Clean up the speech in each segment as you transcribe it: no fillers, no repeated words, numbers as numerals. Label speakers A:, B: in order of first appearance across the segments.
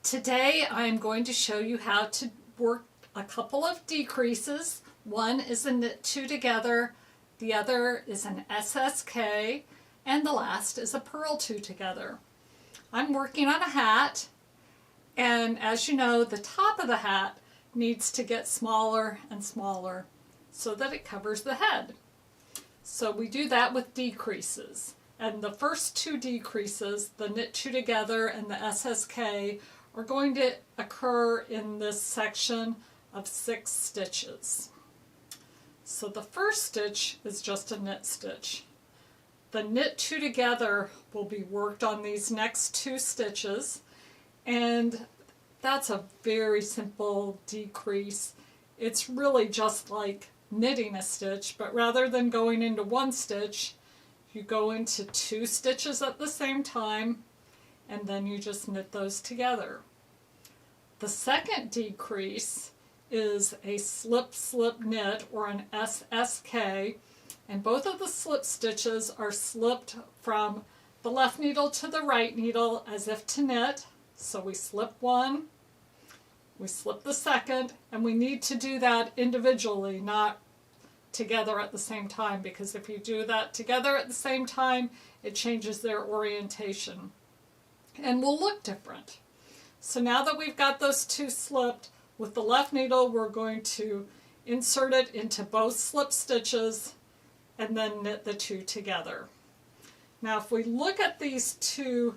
A: Today I'm going to show you how to work a couple of decreases. One is a knit two together, the other is an SSK, and the last is a purl two together. I'm working on a hat, and as you know, the top of the hat needs to get smaller and smaller so that it covers the head. So we do that with decreases. And the first two decreases, the knit two together and the SSK, are going to occur in this section of 6 stitches. So the first stitch is just a knit stitch. The knit two together will be worked on these next 2 stitches, and that's a very simple decrease. It's really just like knitting a stitch, but rather than going into 1 stitch, you go into 2 stitches at the same time, and then you just knit those together. The second decrease is a slip-slip knit, or an SSK, and both of the slip stitches are slipped from the left needle to the right needle as if to knit. So we slip one, we slip the second, and we need to do that individually, not together at the same time, because if you do that together at the same time, it changes their orientation and will look different. So now that we've got those 2 slipped, with the left needle we're going to insert it into both slip stitches and then knit the 2 together. Now if we look at these 2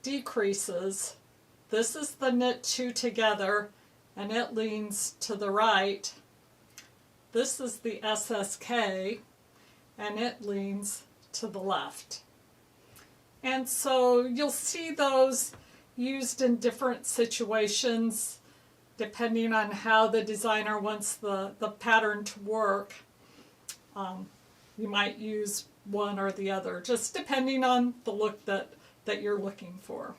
A: decreases, this is the knit 2 together and it leans to the right. This is the SSK and it leans to the left. And so you'll see those used in different situations depending on how the designer wants the pattern to work. You might use one or the other, just depending on the look that you're looking for.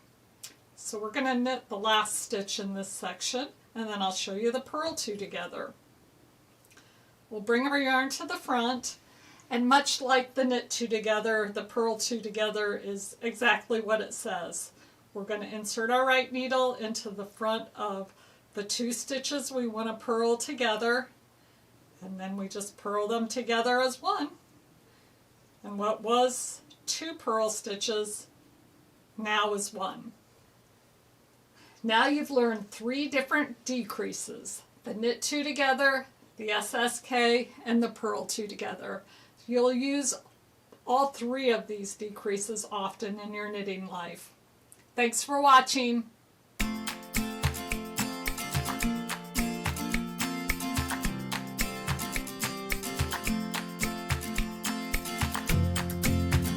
A: So we're going to knit the last stitch in this section, and then I'll show you the purl two together. We'll bring our yarn to the front, and much like the knit two together, the purl two together is exactly what it says. We're going to insert our right needle into the front of the 2 stitches we want to purl together, and then we just purl them together as one. And what was 2 purl stitches now is 1. Now you've learned 3 different decreases: the knit 2 together, the SSK, and the purl 2 together. You'll use all 3 of these decreases often in your knitting life. Thanks for watching.